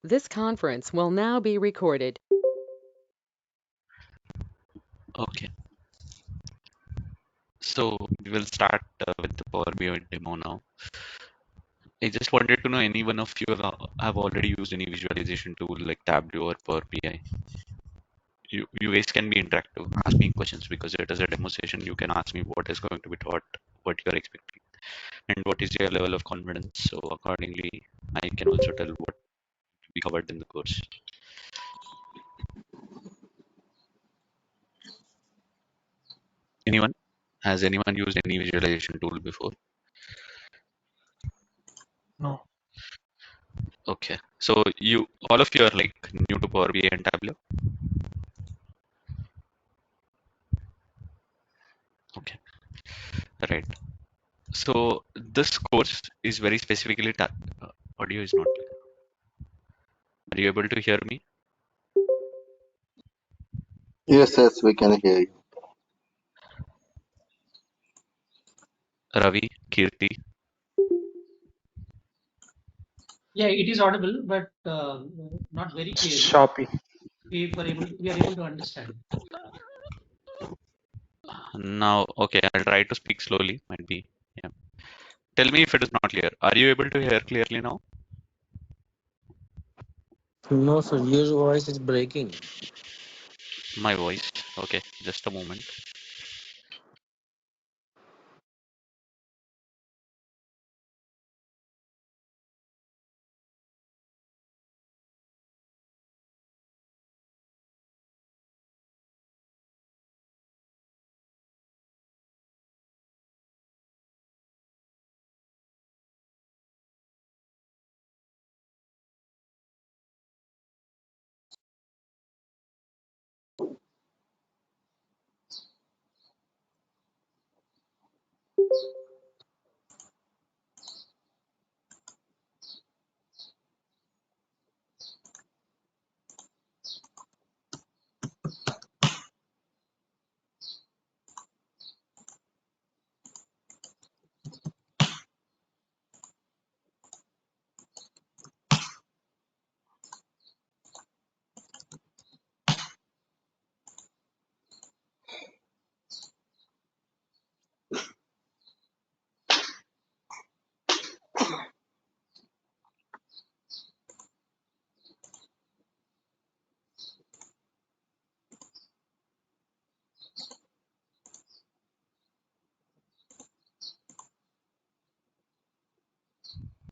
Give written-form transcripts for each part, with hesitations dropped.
This conference will now be recorded. Okay, so we will start with the Power BI demo now. I just wanted to know any one of you have already used any visualization tool like Tableau or Power BI. You guys can be interactive, ask me questions because it is a demo session. You can ask me what is going to be taught, what you are expecting, and what is your level of confidence. So accordingly, I can also tell what we covered in the course. Anyone? Has anyone used any visualization tool before? No. Okay, so all of you are like new to Power BI and Tableau. Okay, right. So this course is very specifically audio is not clear. Are you able to hear me? Yes, we can hear you. Ravi, Kirti, Yeah, it is audible, but not very clearly. Shopee. We are able to understand. now okay, I'll try to speak slowly, might be. Yeah. Tell me if it is not clear. Are you able to hear clearly now? No, sir, your voice is breaking. My voice. Okay, just a moment.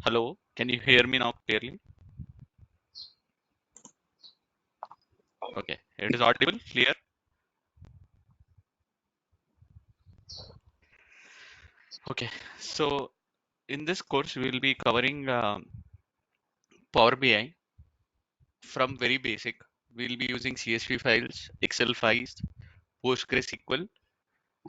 Hello, can you hear me now clearly? Okay, it is audible, clear. Okay, so in this course we will be covering Power BI from very basic. We'll be using CSV files, Excel files, PostgreSQL,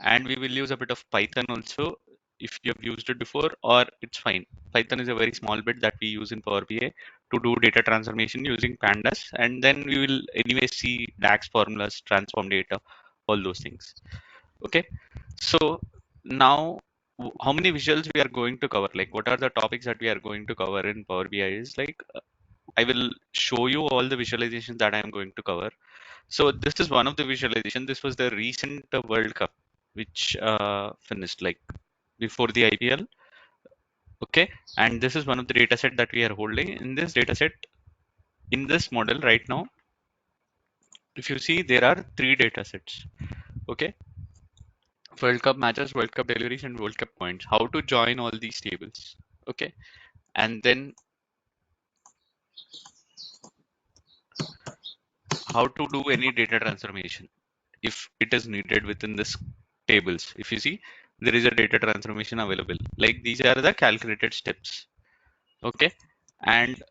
and we will use a bit of Python also if you have used it before, or it's fine. Python is a very small bit that we use in Power BI to do data transformation using pandas, and then we will anyway see DAX formulas, transform data, all those things. Okay, so now how many visuals we are going to cover? Like, what are the topics that we are going to cover in Power BI? Is like I will show you all the visualizations that I am going to cover. So this is one of the visualization. This was the recent World Cup, which finished like before the IPL. Okay, and this is one of the data set that we are holding. In this data set, in this model right now, if you see, there are three data sets. Okay, World Cup matches, World Cup deliveries, and World Cup points. How to join all these tables? Okay, and then how to do any data transformation if it is needed within this tables. If you see, there is a data transformation available. Like these are the calculated steps. Okay, and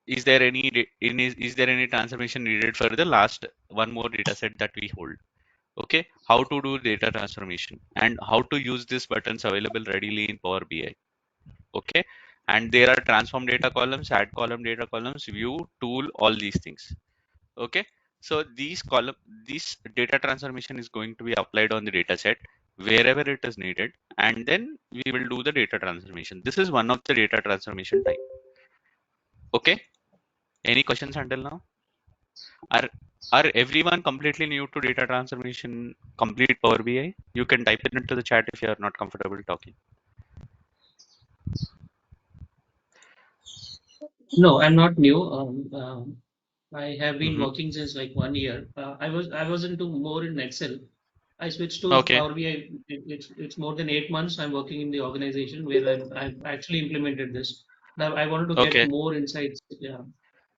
is there any is there any transformation needed for the last one more data set that we hold? Okay, how to do data transformation and how to use these buttons available readily in Power BI. Okay, and there are transform data columns, add column data columns, view, tool, all these things. Okay, so this data transformation is going to be applied on the data set wherever it is needed, and then we will do the data transformation. This is one of the data transformation type. Okay, Any questions until now? Are everyone completely new to data transformation, complete Power BI? You can type it into the chat if you are not comfortable talking. No, I'm not new. I have been Mm-hmm. working since like 1 year. I was into more in Excel. I switched to Okay. Power BI. It's more than 8 months. I'm working in the organization where I've actually implemented this. Now I wanted to get Okay. more insights. Yeah,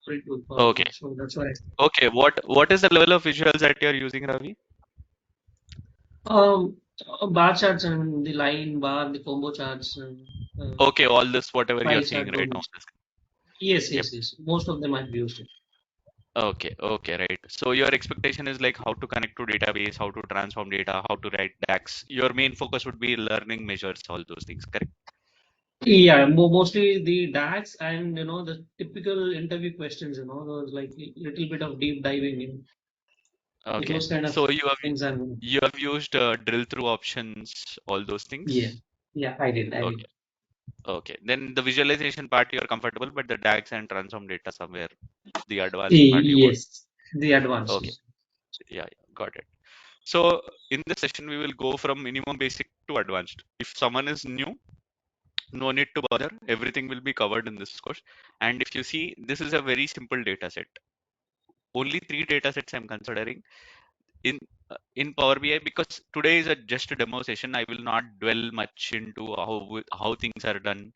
into Power BI. Okay. So that's why. Okay. What is the level of visuals that you're using, Ravi? Bar charts and the line bar, the combo charts, and Okay, all this whatever you're pie seeing chart. right now. Yes, Yep. yes, yes. Most of them I've used it. Okay, okay, right. So your expectation is like how to connect to database, how to transform data, how to write DAX. Your main focus would be learning measures, all those things, correct? Yeah, mostly the DAX and the typical interview questions. Those like little bit of deep diving in Okay. those kind of So things. you have used drill through options, all those Yeah, things. yeah, I did. Okay, okay. Then the visualization part you're comfortable, but the DAX and transform data somewhere, the advanced part you would. Yes, the advanced. Okay, yeah, yeah, got it. So in this session, we will go from minimum basic to advanced. If someone is new, no need to bother. Everything will be covered in this course. And if you see, this is a very simple data set. Only 3 data sets I'm considering in in Power BI because today is just a demo session. I will not dwell much into how things are done,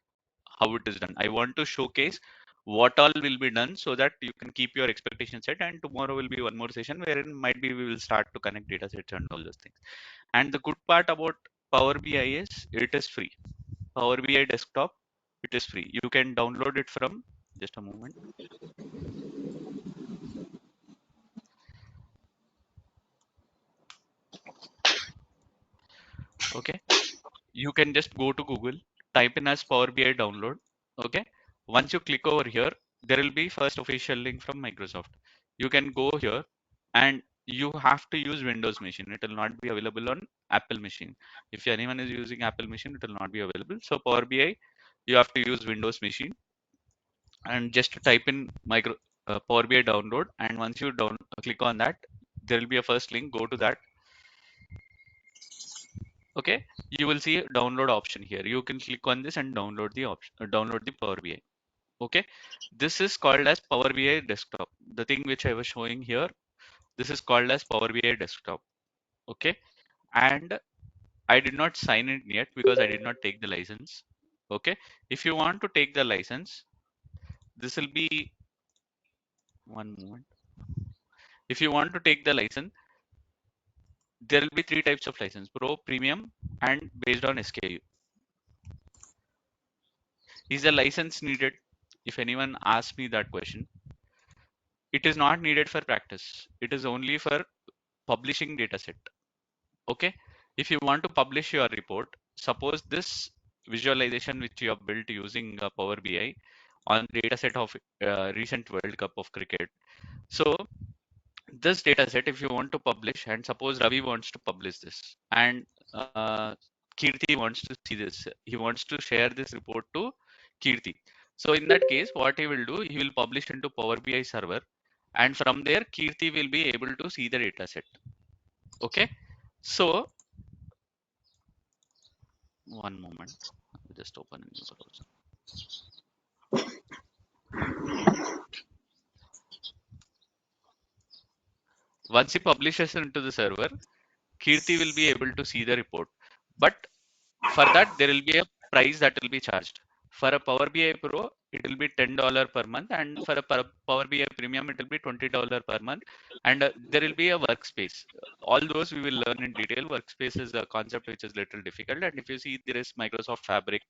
how it is done. I want to showcase what all will be done so that you can keep your expectation set. And tomorrow will be one more session wherein might be we will start to connect data sets and all those things. And the good part about Power BI is it is free. Power BI desktop, it is free. You can download it from just a moment. Okay, you can just go to Google, type in as Power BI download. Okay, once you click over here, there will be first official link from Microsoft. You can go here and you have to use Windows machine. It will not be available on Apple machine. If anyone is using Apple machine, it will not be available. So Power BI, you have to use Windows machine and just type in Power BI download. And once you click on that, there will be a first link. Go to that. Okay, you will see a download option here. You can click on this and download the option, download the Power BI. Okay, this is called as Power BI desktop. The thing which I was showing here, this is called as Power BI desktop. Okay, and I did not sign it yet because I did not take the license. Okay, if you want to take the license, this will be one moment. If you want to take the license, there will be 3 types of license: Pro, Premium, and based on SKU. Is the license needed? If anyone asks me that question, it is not needed for practice. It is only for publishing dataset. Okay. If you want to publish your report, suppose this visualization which you have built using Power BI on dataset of recent World Cup of cricket. So this dataset, if you want to publish, and suppose Ravi wants to publish this, and Kirti wants to see this, he wants to share this report to Kirti. So in that case, what he will do, he will publish into Power BI server, and from there, Kirti will be able to see the dataset. Okay, so one moment, I'll just open a new browser. Once he publishes into the server, Kirti will be able to see the report. But for that, there will be a price that will be charged. For a Power BI Pro, it will be $10 per month, and for a Power BI Premium, it will be $20 per month. And there will be a workspace. All those we will learn in detail. Workspace is a concept which is little difficult. And if you see, there is Microsoft Fabric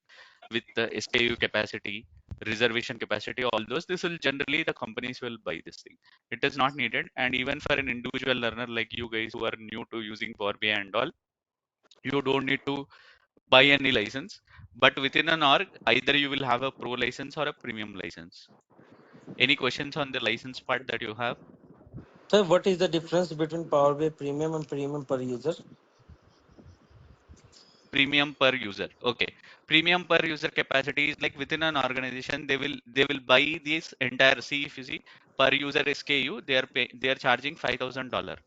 with the SKU capacity, reservation capacity, all those. This will generally the companies will buy this thing. It is not needed. And even for an individual learner like you guys who are new to using Power BI and all, you don't need to buy any license, but within an org, either you will have a pro license or a premium license. Any questions on the license part that you have? So what is the difference between Power BI Premium and Premium per user? Premium per user. Okay. Premium per user capacity is like within an organization, they will buy this entire. See, if you see per user SKU, they are charging $5,000.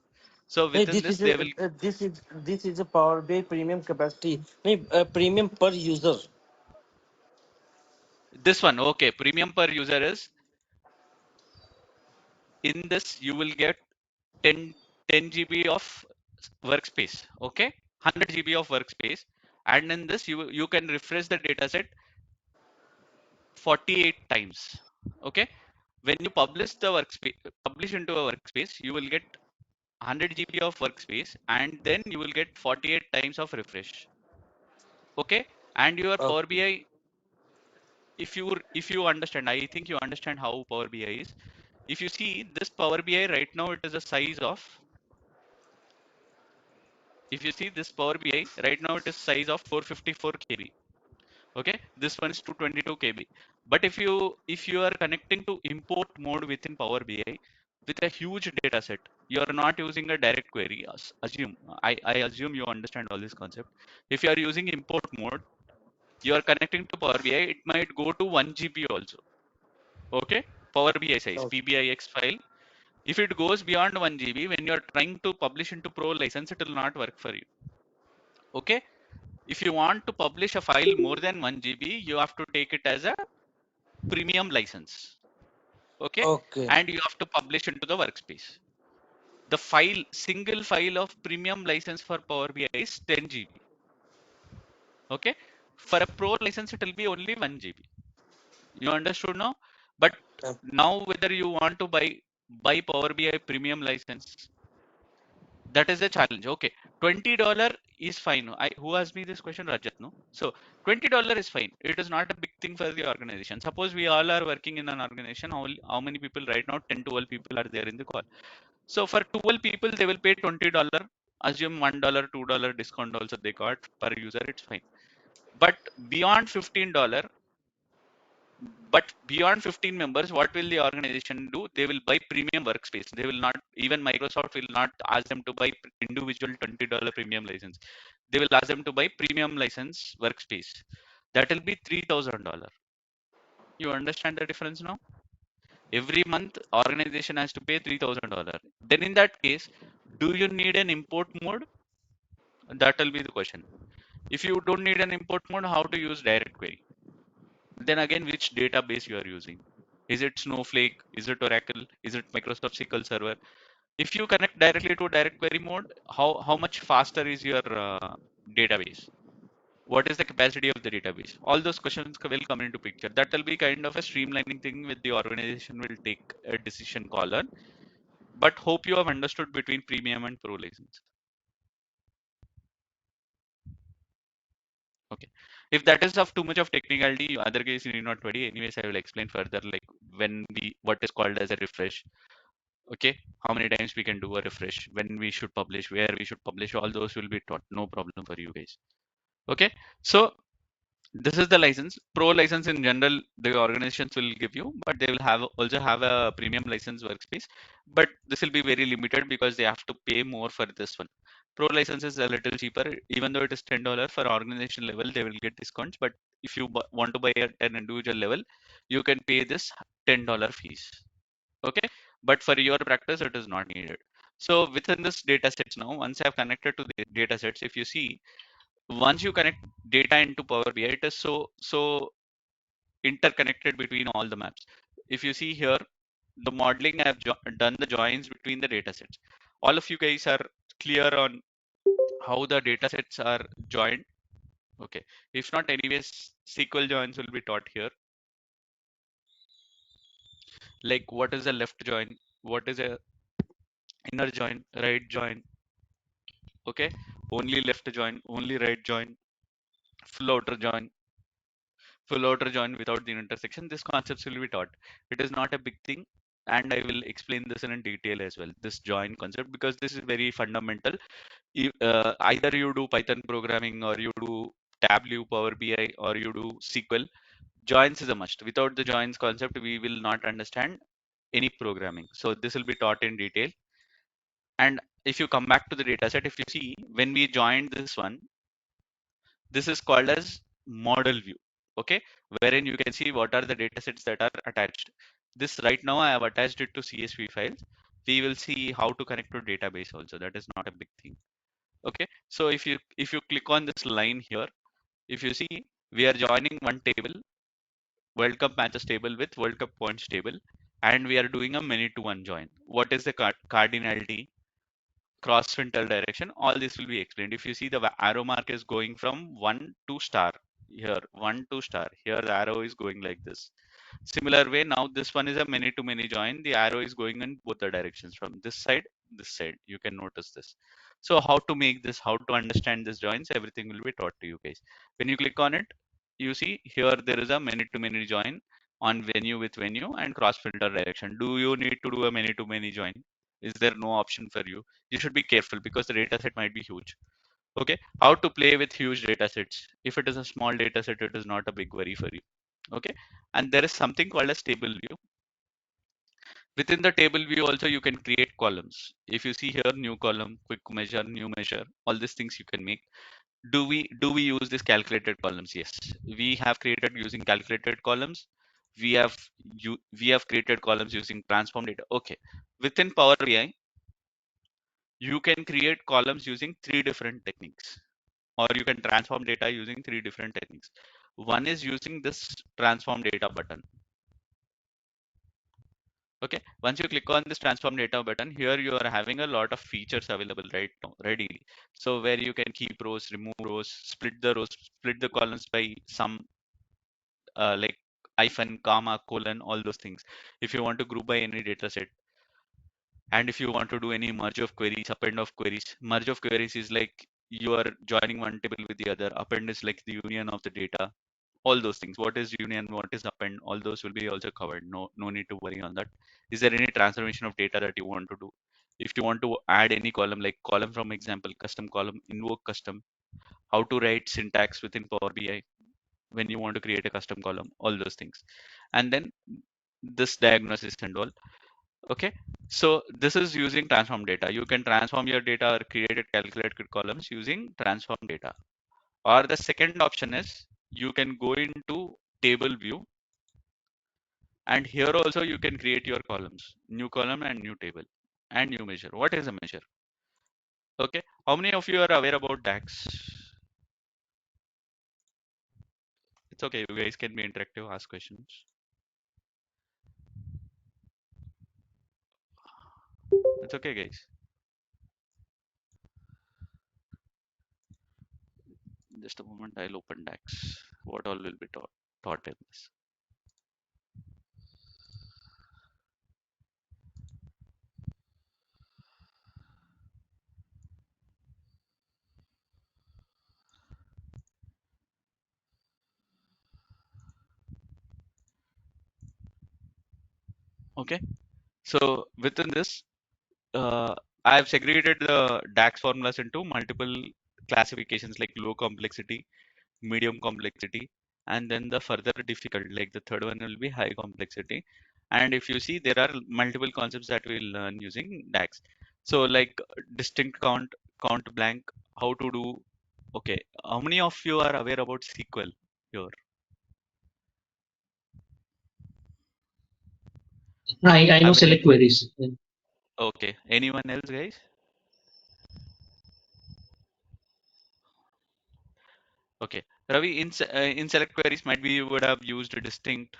So No, within this, they will. this is a Power BI premium capacity. No, premium per user. This one, okay. Premium per user is, in this you will get 10 GB of workspace. Okay, 100 GB of workspace, and in this you can refresh the data set 48 times. Okay, when you publish into a workspace, you will get 100 GB of workspace, and then you will get 48 times of refresh. Okay, and your Oh, Power BI, if you understand, I think you understand how Power BI is. If you see this Power BI right now, it is a size of, if you see this Power BI right now, it is size of 454 KB. Okay, this one is 222 KB. But if you are connecting to import mode within Power BI with a huge data set, you are not using a direct query. Assume, I assume you understand all this concept. If you are using import mode, you are connecting to Power BI, it might go to 1 GB also. Okay, Power BI size, okay. PBIX file. If it goes beyond 1 GB, when you are trying to publish into Pro license, it will not work for you. Okay, if you want to publish a file more than 1 GB, you have to take it as a premium license. Okay, Okay. and you have to publish into the workspace. The single file of premium license for Power BI is 10 GB. Okay, for a Pro license, it will be only 1 GB. You understood now? But Uh, now whether you want to buy Power BI premium license, that is a challenge. Okay, $20 is fine. Who asked me this question? Rajat, no? So $20 is fine. It is not a big thing for the organization. Suppose we all are working in an organization. How many people right now? 10, 12 people are there in the call. So for 12 people, they will pay $20. Assume $1, $2 discount also they got per user. It's fine. But beyond $15, but beyond 15 members, what will the organization do? They will buy premium workspace. They will not, even Microsoft will not ask them to buy individual $20 premium license. They will ask them to buy premium license workspace. That will be $3,000. You understand the difference now? Every month organization has to pay $3,000. Then in that case, do you need an import mode? That will be the question. If you don't need an import mode, how to use direct query? Then again, which database you are using? Is it Snowflake? Is it Oracle? Is it Microsoft SQL Server? If you connect directly to direct query mode, how much faster is your database? What is the capacity of the database? All those questions will come into picture. That will be kind of a streamlining thing with the organization will take a decision call on. But hope you have understood between premium and pro license. Okay. If that is of too much of technicality, other case you need not worry. Anyways, I will explain further, like what is called as a refresh. Okay, how many times we can do a refresh, when we should publish, where we should publish, all those will be taught. No problem for you guys. Okay, so this is the license. Pro license in general, the organizations will give you, but they will also have a premium license workspace. But this will be very limited because they have to pay more for this one. Pro license is a little cheaper, even though it is $10 for organization level, they will get discounts. But if you want to buy at an individual level, you can pay this $10 fees. Okay, but for your practice, it is not needed. So within this data sets now, once I've connected to the data sets, if you see, once you connect data into Power BI, it is so interconnected between all the maps. If you see here, the modeling, I've done the joins between the data sets. All of you guys are clear on how the data sets are joined. Okay, if not, anyways, SQL joins will be taught here. Like what is a left join, what is a inner join, right join. Okay, only left join, only right join, full outer join, full outer join without the intersection. This concepts will be taught. It is not a big thing, and I will explain this in detail as well, this join concept, because this is very fundamental. Either you do Python programming, or you do Tableau, Power BI, or you do SQL, joins is a must. Without the joins concept, we will not understand any programming. So this will be taught in detail. And if you come back to the data set, if you see, when we joined this one, This is called as model view. Okay, wherein you can see what are the data sets that are attached. This right now I have attached it to CSV files. We will see how to connect to database also. That is not a big thing. Okay, so if you click on this line here, if you see, we are joining one table, World Cup matches table with World Cup points table, and we are doing a many to one join. What is the cardinality, cross filter direction? All this will be explained. If you see, the arrow mark is going from 1 to star here, 1 to star here, the arrow is going like this. Similar way, now this one is a many to many join. The arrow is going in both the directions, from this side, this side. You can notice this. So how to make this, how to understand this joins, everything will be taught to you guys. When you click on it, you see here there is a many to many join on venue with venue and cross filter direction. Do you need to do a many to many join? Is there no option for you? You should be careful because the data set might be huge. Okay, how to play with huge data sets? If it is a small data set, it is not a big worry for you. Okay, and there is something called as table view. Within the table view also you can create columns. If you see here, new column, quick measure, new measure, all these things you can make. Do we use this calculated columns? Yes, we have created using calculated columns. We have created columns using transform data. Okay, within Power BI you can create columns using 3 different techniques, or you can transform data using 3 different techniques. One is using this transform data button. Okay, once you click on this transform data button, here you are having a lot of features available right now readily. So where you can keep rows, remove rows, split the rows, split the columns by some like hyphen, comma, colon, all those things. If you want to group by any data set, and if you want to do any merge of queries, append of queries. Merge of queries is like you are joining one table with the other. Append is like the union of the data. All those things. What is union? What is append? All those will be also covered. No need to worry on that. Is there any transformation of data that you want to do? If you want to add any column, like column from example, custom column, invoke custom, how to write syntax within Power BI when you want to create a custom column, all those things. And then this diagnosis and all. Okay, so this is using transform data. You can transform your data or create calculated columns using transform data. Or the second option is you can go into table view, and here also you can create your columns, new column and new table and new measure. What is a measure? Okay, how many of you are aware about DAX? It's okay, you guys can be interactive, ask questions. It's okay, guys. Just a moment, I'll open DAX. What all will be taught in this? Okay, so within this, I have segregated the DAX formulas into multiple classifications like low complexity, medium complexity, and then the further difficult, like the third one will be high complexity. And if you see, there are multiple concepts that we'll learn using DAX. So like distinct count, count blank, how to do. Okay, how many of you are aware about SQL here? I know Have any? select queries. Okay, anyone else, guys? Okay, Ravi, in select queries, might be you would have used a distinct,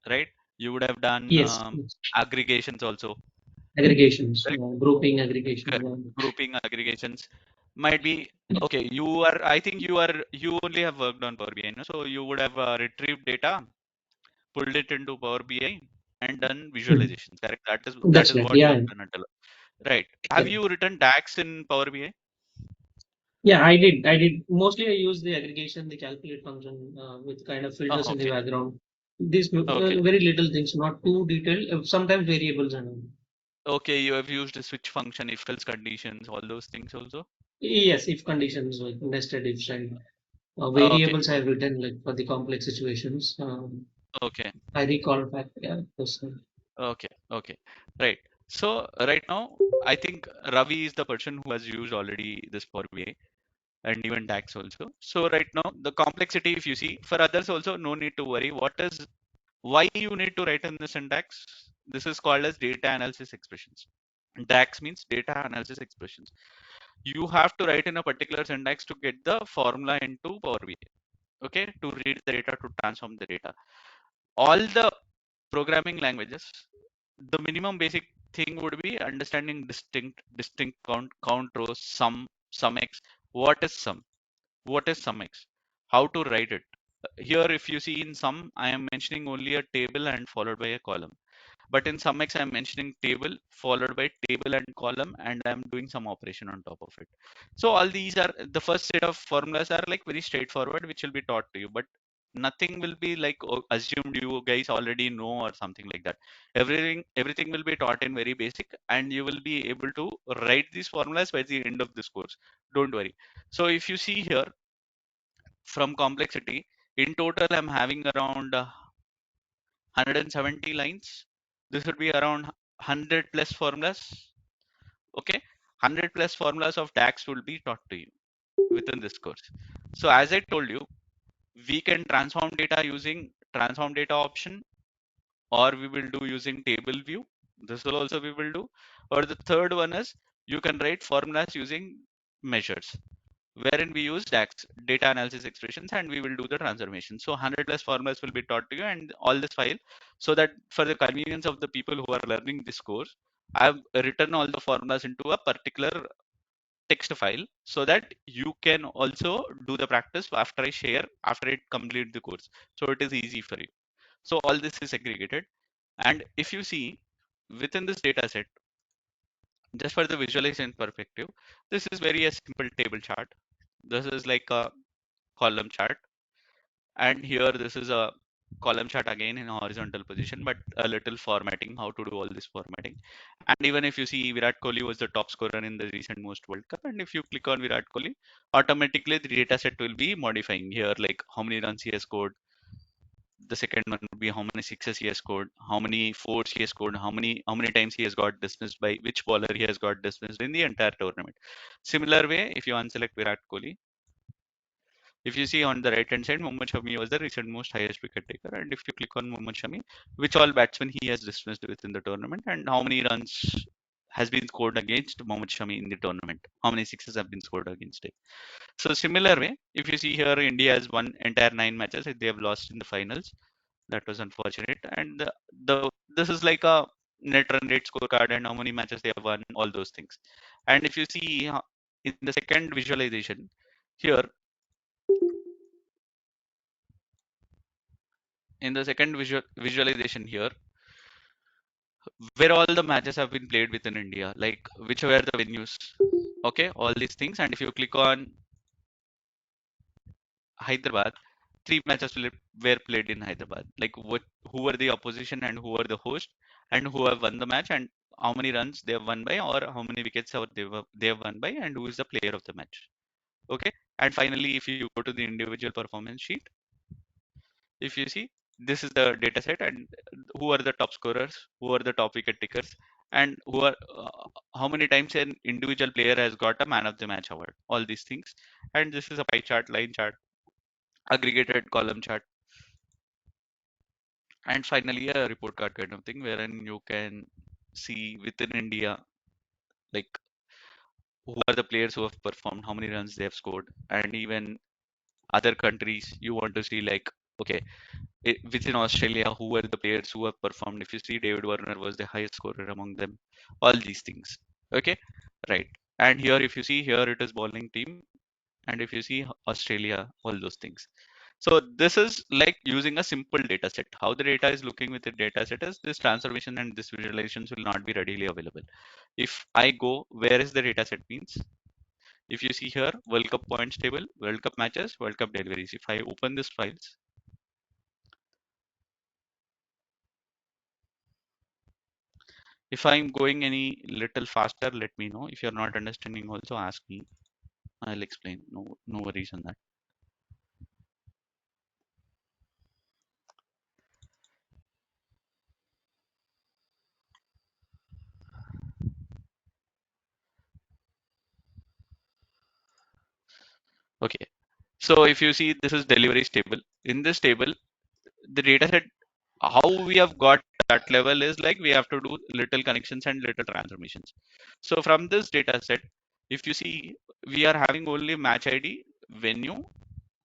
right? You would have done Yes, yes. aggregations also, Aggregations, correct? grouping aggregation. Correct. Grouping aggregations might be okay. I think you only have worked on Power BI, no? So you would have retrieved data, pulled it into Power BI, and done Hmm. visualizations. Correct. That That's is right. what you Yeah, have done until, right? Have yeah. you written DAX in Power BI? Yeah, I did. I did. Mostly I use the aggregation, the calculate function with kind of Oh, filters in the okay. background. These Okay. very little things, not too detailed. Sometimes variables and all. Okay. You have used a switch function, if else conditions, all those things also. Yes, if conditions like nested if side. Okay. Variables I have written like for the complex situations. Okay. I recall back. Yeah, those, Okay. Okay. Right. So right now, I think Ravi is the person who has used already this Power BI. and even DAX also. So right now the complexity, if you see, for others also, no need to worry. Why you need to write in the syntax? This is called as data analysis expressions. DAX means data analysis expressions. You have to write in a particular syntax to get the formula into Power BI. Okay, to read the data, to transform the data. All the programming languages, the minimum basic thing would be understanding distinct count rows, sum x. What is sum? What is sum x? How to write it? Here, if you see in sum, I am mentioning only a table and followed by a column. But in SumX, I'm mentioning table followed by table and column, and I'm doing some operation on top of it. So all these are the first set of formulas are like very straightforward, which will be taught to you, but nothing will be like assumed you guys already know or something like that. Everything will be taught in very basic, and you will be able to write these formulas by the end of this course. Don't worry. So if you see here from complexity, in total, I'm having around 170 lines. This would be around 100 plus formulas. Okay, 100 plus formulas of DAX will be taught to you within this course. So as I told you, we can transform data using transform data option, or we will do using table view. This will also we will do. Or the third one is you can write formulas using measures, wherein we use DAX, data analysis expressions, and we will do the transformation. So 100 plus formulas will be taught to you and all this file, so that for the convenience of the people who are learning this course, I've written all the formulas into a particular text file so that you can also do the practice after I share, after it complete the course. So it is easy for you. So all this is segregated. And if you see within this data set, just for the visualization perspective, this is very a simple table chart. This is like a column chart, and here this is a column chart again in a horizontal position, but a little formatting, how to do all this formatting. And even if you see, Virat Kohli was the top scorer in the recent most World Cup, and if you click on Virat Kohli, automatically the data set will be modifying here, like how many runs he has scored. The second one would be how many sixes he has scored, how many fours he has scored, how many times he has got dismissed, by which bowler he has got dismissed in the entire tournament. Similar way, if you unselect Virat Kohli, if you see on the right hand side, Mohammad Shami was the recent most highest wicket taker. And if you click on Mohammad Shami, which all batsmen he has dismissed within the tournament, and how many runs has been scored against Mohammad Shami in the tournament, how many sixes have been scored against him. So similar way, if you see here, India has won entire 9 matches. They have lost in the finals. That was unfortunate. And this is like a net run rate scorecard and how many matches they have won, all those things. And if you see in the second visualization here, in the second visualization here, where all the matches have been played within India, like which were the venues, okay, all these things. And if you click on Hyderabad, 3 matches were played in Hyderabad. Like who were the opposition and who were the host, and who have won the match, and how many runs they have won by, or how many wickets they have won by, and who is the player of the match. Okay, and finally, if you go to the individual performance sheet, if you see, this is the data set, and who are the top scorers, who are the top wicket takers, and who are how many times an individual player has got a man of the match award, all these things. And this is a pie chart, line chart, aggregated column chart, and finally a report card kind of thing, wherein you can see within India, like who are the players who have performed, how many runs they have scored. And even other countries, you want to see, like, okay, within Australia, who were the players who have performed. If you see, David Warner was the highest scorer among them. All these things. Okay, right. And here, if you see here, it is bowling team. And if you see Australia, all those things. So this is like using a simple data set. How the data is looking with the data set is this transformation and this visualizations will not be readily available. If I go, where is the data set means? If you see here, World Cup points table, World Cup matches, World Cup deliveries. If I open this files, if I'm going any little faster, let me know. If you're not understanding, also ask me. I'll explain. No worries on that. So if you see, this is deliveries table. In this table, the data set, how we have got that level is like we have to do little connections and little transformations. So from this data set, if you see, we are having only match ID, venue,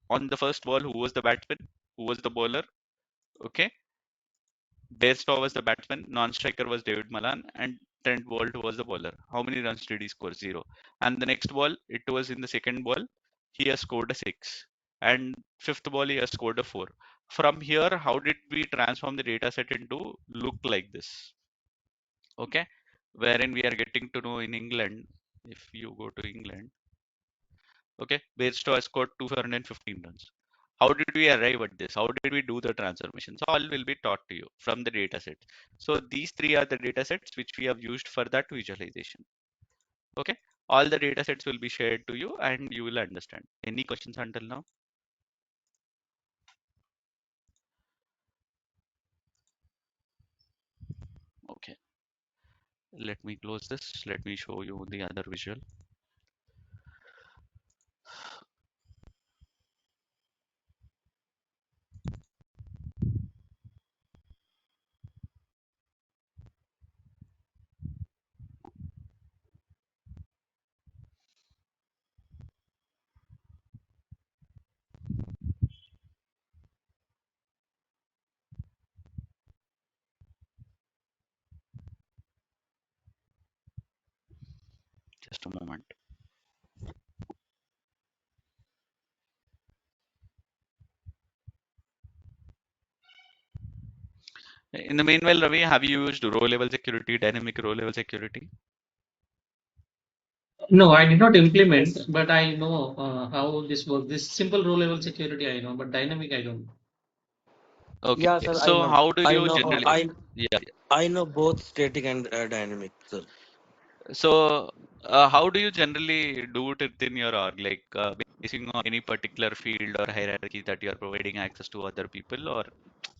on the first ball, who was the batsman, who was the bowler, okay. Bairstow was the batsman, non-striker was David Malan, and Trent Bolt was the bowler. How many runs did he score? 0. And the next ball, it was in the second ball, he has scored a 6. And fifth ball, he has scored a 4. From here, how did we transform the data set into look like this? Okay, wherein we are getting to know in England, if you go to England, okay, Bairstow has scored 215 runs. How did we arrive at this? How did we do the transformations? All will be taught to you from the data set. So these three are the data sets which we have used for that visualization. Okay, all the data sets will be shared to you and you will understand. Any questions until now? Okay, let me close this. Let me show you the other visual. Just a moment. In the meanwhile, Ravi, have you used row level security, dynamic row level security? No, I did not implement, but I know how this works. This simple row level security I know, but dynamic I don't know. Okay, Yeah, sir, I so know. how do I you know. generally? Yeah. I know both static and dynamic, sir. So, how do you generally do it within your org? Like, basing on any particular field or hierarchy that you are providing access to other people, or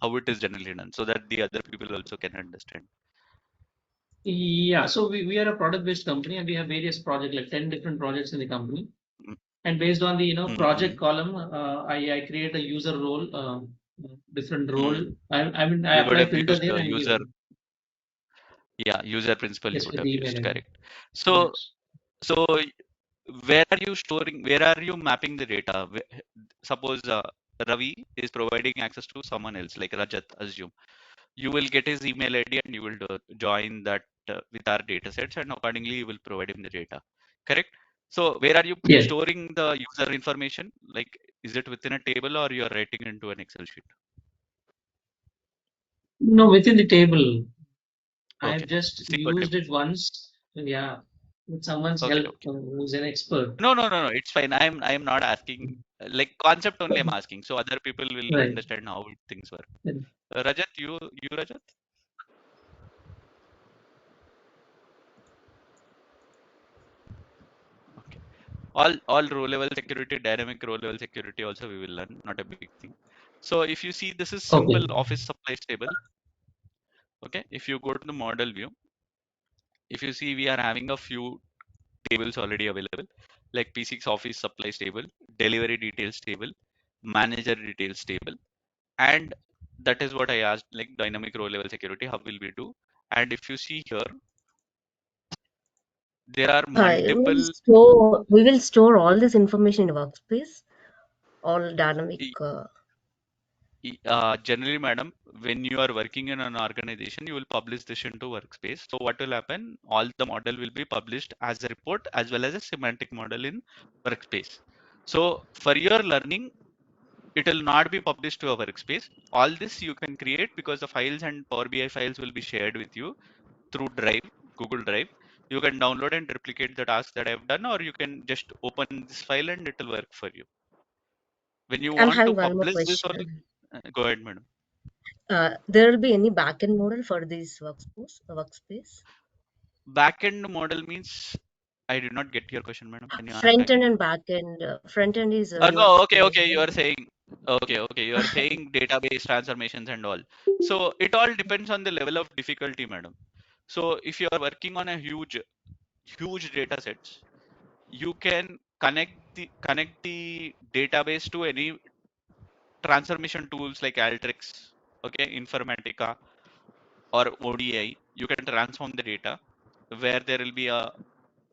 how it is generally done, so that the other people also can understand. Yeah, so we are a product-based company and we have various projects, like 10 different projects in the company. Mm, And based on the project mm. column, I create a user role, different role. Mm. I mean I You would apply have filter used there and give user, them. yeah, user principal you Yes, would with have the email used, ID. correct. So, Yes. so where are you storing, where are you mapping the data? Suppose Ravi is providing access to someone else, like Rajat, assume. You will get his email ID and you will join that with our data sets, and accordingly you will provide him the data, correct? So where are you Yes. storing the user information? Like, is it within a table or you are writing into an Excel sheet? No, within the table. I've Okay, just SQL used table. it once. Yeah, with someone's Okay, help, okay. who's an expert. No, it's fine. I'm not asking, like, concept only I'm asking, so other people will Right. understand how things work. Yeah. Rajat, you Rajat. Okay. All row level security, dynamic row level security also we will learn, not a big thing. So if you see, this is simple Okay. office supplies table. Okay, if you go to the model view, if you see, we are having a few tables already available, like P6 office supplies table, delivery details table, manager details table, and that is what I asked, like dynamic row level security, how will we do? And if you see here, there are multiple. We will store all this information in workspace, all dynamic. Generally, madam, when you are working in an organization, you will publish this into workspace. So what will happen? All the model will be published as a report as well as a semantic model in workspace. So for your learning, it will not be published to a workspace. All this you can create because the files and Power BI files will be shared with you through Drive, Google Drive. You can download and replicate the task that I have done, or you can just open this file and it will work for you. When you I'm want to having one more publish this only, question. go ahead, madam. There will be any backend model for this workspace? Backend model means, I did not get your question, madam. Can you ask Front end again? and backend. Front end is No, workspace, okay. You right? are saying, okay. You are saying database transformations and all. So it all depends on the level of difficulty, madam. So if you are working on a huge data sets, you can connect the database to any transformation tools like Alteryx, okay, Informatica or ODI. You can transform the data where there will be a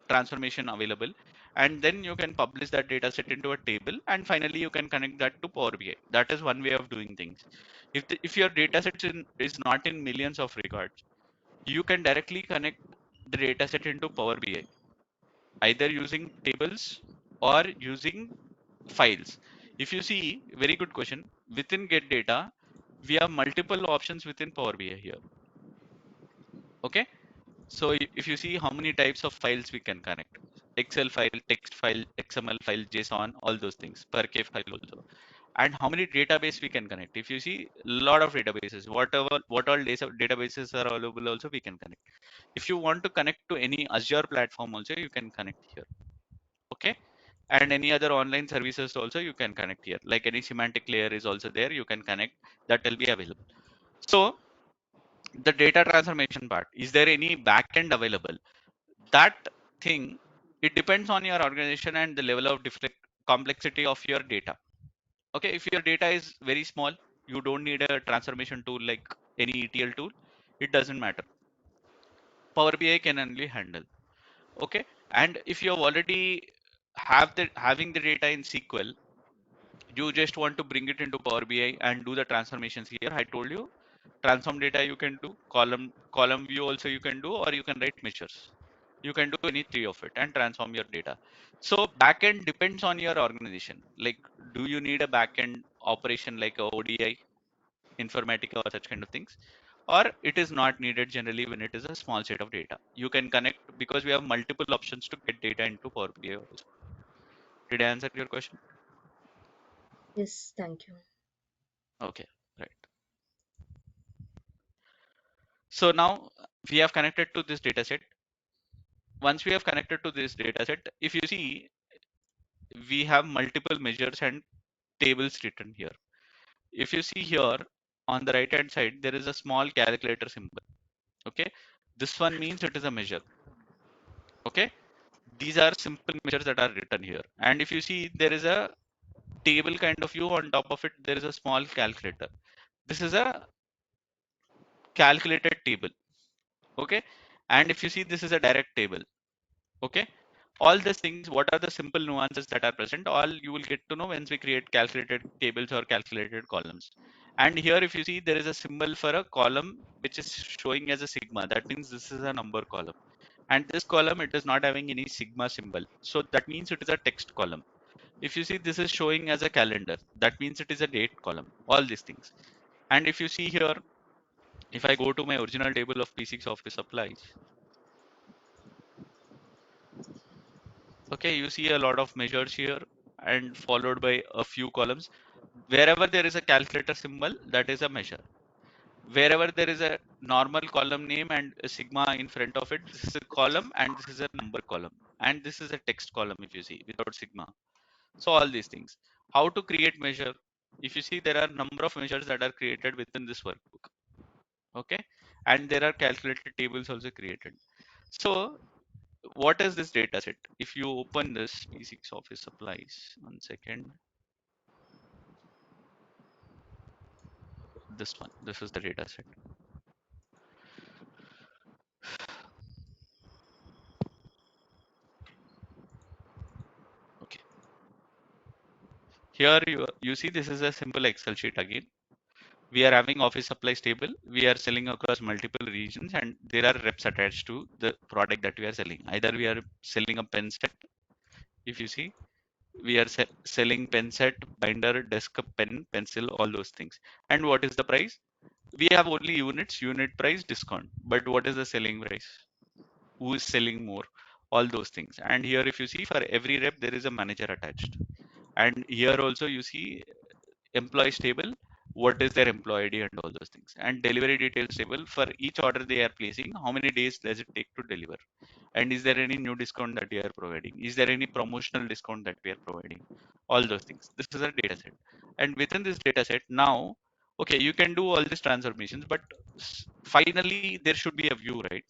transformation available, and then you can publish that data set into a table, and finally you can connect that to Power BI. That is one way of doing things. If your data set is not in millions of records, you can directly connect the data set into Power BI, either using tables or using files. If you see, very good question, within get data, we have multiple options within Power BI here. Okay, so if you see how many types of files we can connect, Excel file, text file, XML file, JSON, all those things, per K file also, and how many database we can connect. If you see, lot of databases, what all databases are available also we can connect. If you want to connect to any Azure platform also, you can connect here. Okay, and any other online services also you can connect here, like any semantic layer is also there, you can connect, that will be available. So the data transformation part, is there any backend available? That thing, it depends on your organization and the level of complexity of your data. Okay, if your data is very small, you don't need a transformation tool like any ETL tool, it doesn't matter, Power BI can only handle. Okay, and if you have already having the data in SQL, you just want to bring it into Power BI and do the transformations here. I told you, transform data you can do, column view also you can do, or you can write measures. You can do any three of it and transform your data. So backend depends on your organization. Like, do you need a backend operation like a ODI, Informatica, or such kind of things? Or it is not needed generally when it is a small set of data. You can connect because we have multiple options to get data into Power BI also. Did I answer your question? Yes, thank you. Okay, right. So now we have connected to this data set. Once we have connected to this data set, if you see, we have multiple measures and tables written here. If you see here on the right hand side, there is a small calculator symbol. Okay, this one means it is a measure. Okay, these are simple measures that are written here. And if you see, there is a table kind of view, on top of it there is a small calculator. This is a calculated table. Okay, and if you see, this is a direct table. Okay, all these things, what are the simple nuances that are present, all you will get to know once we create calculated tables or calculated columns. And here if you see, there is a symbol for a column which is showing as a sigma. That means this is a number column, and this column, it is not having any sigma symbol, so that means it is a text column. If you see, this is showing as a calendar, that means it is a date column, all these things. And if you see here, if I go to my original table of P6 office supplies, okay, you see a lot of measures here and followed by a few columns. Wherever there is a calculator symbol, that is a measure. Wherever there is a normal column name and a sigma in front of it, this is a column and this is a number column. And this is a text column if you see without sigma. So all these things. How to create measure? If you see, there are number of measures that are created within this workbook. Okay, and there are calculated tables also created. So what is this data set? If you open this P6 office supplies, 1 second, this one, this is the data set. Okay, here you see, this is a simple Excel sheet again. We are having office supplies table. We are selling across multiple regions, and there are reps attached to the product that we are selling. Either we are selling a pen set. If you see, we are selling pen set, binder, desk, pen, pencil, all those things. And what is the price? We have only units, unit price, discount. But what is the selling price? Who is selling more? All those things. And here if you see, for every rep there is a manager attached. And here also you see employees table, what is their employee ID and all those things. And delivery details table, for each order they are placing, how many days does it take to deliver? And is there any new discount that we are providing? Is there any promotional discount that we are providing? All those things. This is a data set. And within this data set now, okay, you can do all these transformations, but finally there should be a view, right?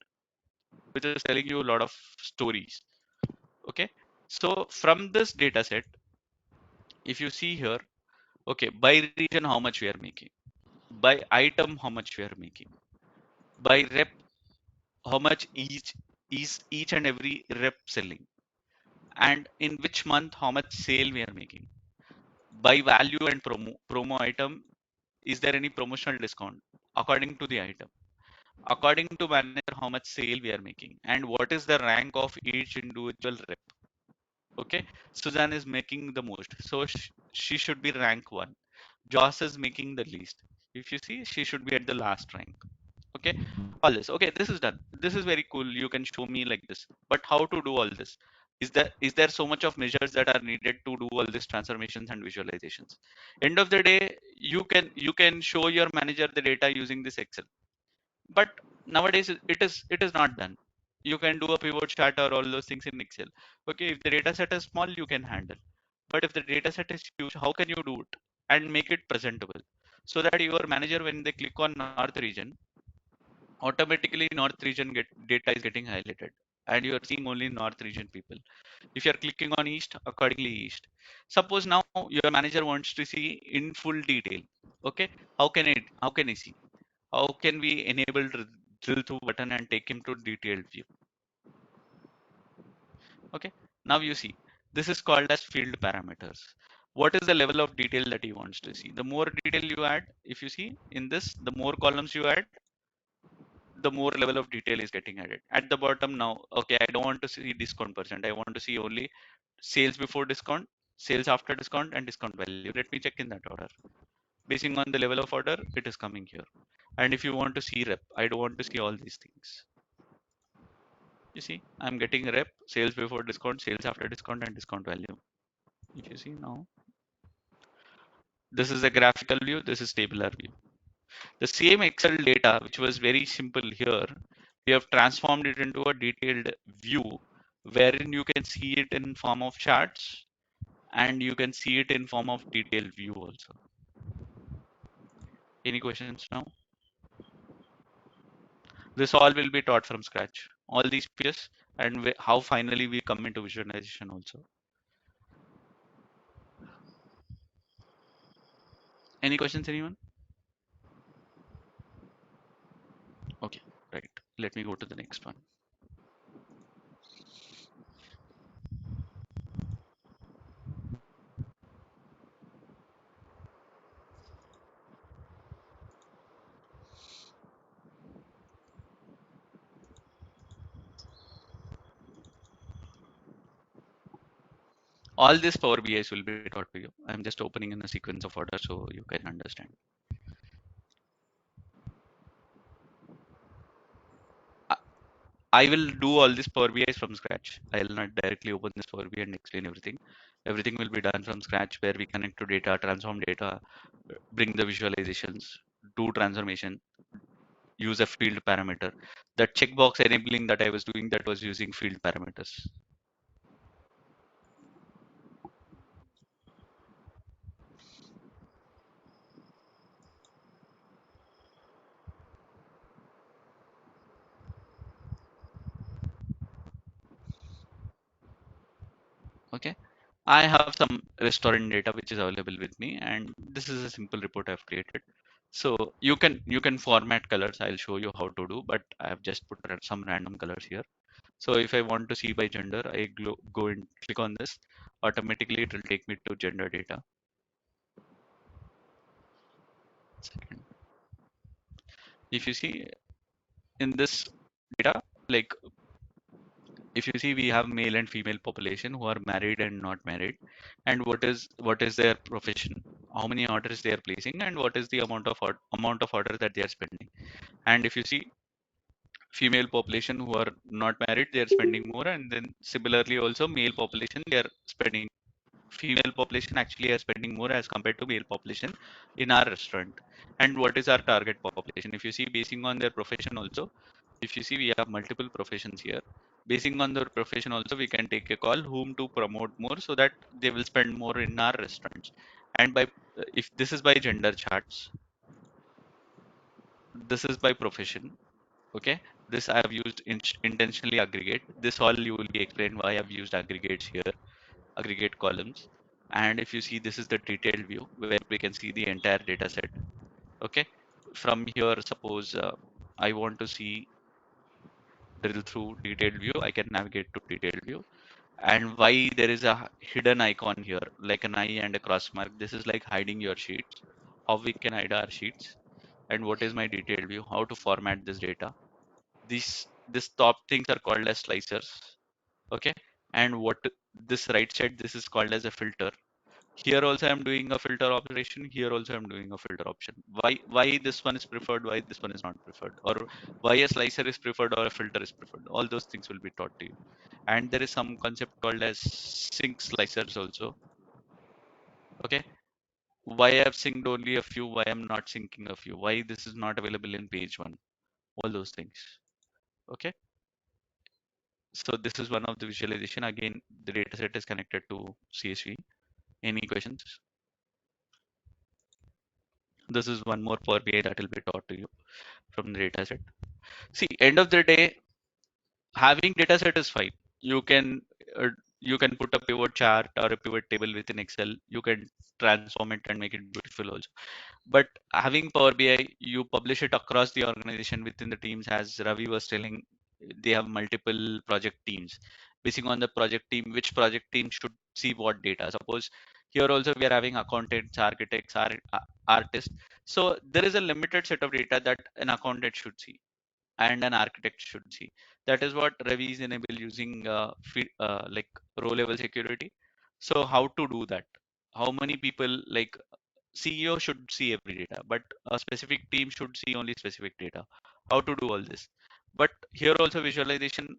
Which is telling you a lot of stories. Okay, So from this data set, if you see here, okay, by region how much we are making, by item how much we are making, by rep how much each and every rep selling, and in which month how much sale we are making, by value and promo item, is there any promotional discount according to the item, according to manager how much sale we are making, and what is the rank of each individual rep. Okay, Suzanne is making the most, so she should be rank 1. Joss is making the least, if you see she should be at the last rank. Okay, all this, okay, this is done. This is very cool, you can show me like this, but how to do all this? Is there so much of measures that are needed to do all these transformations and visualizations? End of the day, you can show your manager the data using this Excel, but nowadays it is not done. You can do a pivot chart or all those things in Excel. Okay, if the data set is small, you can handle, but if the data set is huge, how can you do it and make it presentable so that your manager, when they click on north region, automatically north region data is getting highlighted and you are seeing only north region people. If you are clicking on east, accordingly east. Suppose now your manager wants to see in full detail. Okay, how can he see? How can we enable drill through button and take him to detailed view? Okay, now you see, this is called as field parameters. What is the level of detail that he wants to see? The more detail you add, if you see in this, the more columns you add, the more level of detail is getting added. At the bottom now, okay, I don't want to see discount percent. I want to see only sales before discount, sales after discount, and discount value. Let me check in that order. Basing on the level of order, it is coming here. And if you want to see rep, I don't want to see all these things. You see, I'm getting rep, sales before discount, sales after discount, and discount value. If you see now, this is a graphical view, this is tabular view. The same Excel data, which was very simple here, we have transformed it into a detailed view wherein you can see it in form of charts and you can see it in form of detailed view also. Any questions now? This all will be taught from scratch. All these pages and how finally we come into visualization also. Any questions, anyone? Okay, right. Let me go to the next one. All these Power BIs will be taught to you. I'm just opening in a sequence of order so you can understand. I will do all this Power BIs from scratch. I will not directly open this Power BI and explain everything. Everything will be done from scratch where we connect to data, transform data, bring the visualizations, do transformation, use a field parameter. That checkbox enabling that I was doing, that was using field parameters. Okay. I have some restaurant data which is available with me, and this is a simple report I've created. So you can format colors. I'll show you how to do, but I've just put some random colors here. So if I want to see by gender, I go and click on this. Automatically, it will take me to gender data. Second. If you see in this data, like if you see, we have male and female population who are married and not married, and what is their profession, how many orders they are placing, and what is the amount of order that they are spending. And if you see female population who are not married, they are spending more, and then similarly also male population, they are spending, female population actually are spending more as compared to male population in our restaurant. And what is our target population? If you see, basing on their profession also, if you see, we have multiple professions here. Basing on their profession also, we can take a call whom to promote more so that they will spend more in our restaurants. And by if this is by gender charts, this is by profession. Okay, This I have used intentionally aggregate. This all you will be explained why I've used aggregates here, aggregate columns. And if you see, this is the detailed view where we can see the entire data set. Okay. From here, suppose I want to see drill through detailed view, I can navigate to detailed view. And why there is a hidden icon here, like an eye and a cross mark. This is like hiding your sheets. How we can hide our sheets, and what is my detailed view, how to format this data. This top things are called as slicers. Okay. And what this right side, this is called as a filter. Here also I'm doing a filter operation. Here also I'm doing a filter option. Why this one is preferred, why this one is not preferred, or why a slicer is preferred or a filter is preferred. All those things will be taught to you. And there is some concept called as sync slicers also. Okay. Why I've synced only a few, why I'm not syncing a few, why this is not available in page one. All those things. Okay. So this is one of the visualization. Again, the data set is connected to CSV. Any questions? This is one more Power BI that will be taught to you from the data set. See, end of the day, having data set is fine. You can uh, you can put a pivot chart or a pivot table within Excel. You can transform it and make it beautiful also. But having Power BI, you publish it across the organization within the teams. As Ravi was telling, they have multiple project teams. Basing on the project team, which project team should see what data. Suppose here also we are having accountants, architects, artists. So there is a limited set of data that an accountant should see and an architect should see. That is what Ravi is enable using like row level security. So how to do that? How many people, like CEO should see every data, but a specific team should see only specific data. How to do all this? But here also visualization,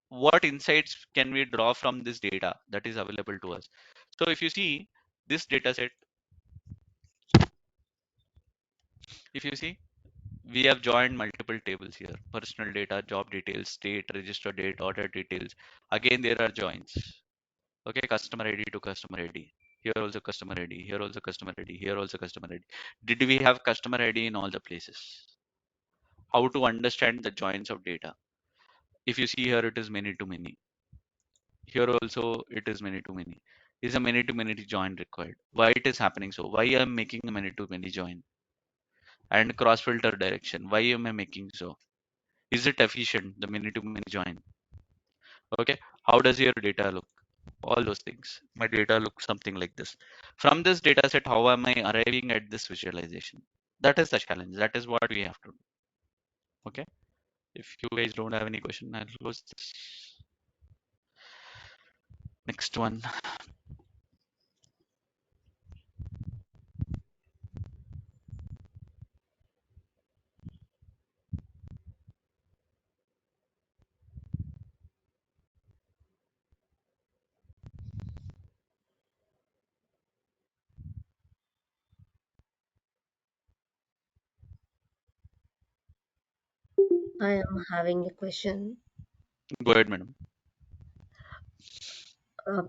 what insights can we draw from this data that is available to us? So if you see this data set, if you see, we have joined multiple tables here: personal data, job details, state, register date, order details. Again, there are joins. Okay, customer ID to customer ID. Here also customer ID, here also customer ID, here also customer ID. Did we have customer ID in all the places? How to understand the joins of data? If you see here, it is many to many. Here also it is many to many. Is a many to many join required? Why it is happening so? Why I am making a many to many join? And cross filter direction. Why am I making so? Is it efficient, the many to many join? Okay. How does your data look? All those things. My data looks something like this. From this data set, how am I arriving at this visualization? That is the challenge. That is what we have to do. Okay. If you guys don't have any question, I'll close this. Next one. I am having a question. Go ahead, madam. Uh,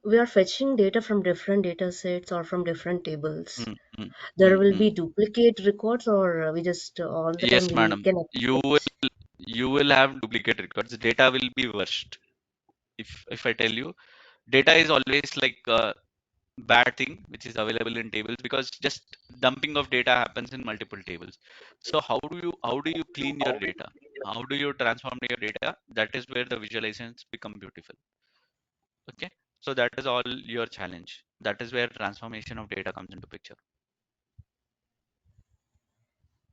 we are fetching data from different data sets or from different tables. Mm, mm, There mm, will mm. be duplicate records, or we just all the time Yes, we madam. can You will have duplicate records. Data will be worst. If I tell you, data is always like a bad thing which is available in tables, because just dumping of data happens in multiple tables. So how do you clean your data? How do you transform your data? That is where the visualizations become beautiful. Okay. So that is all your challenge. That is where transformation of data comes into picture.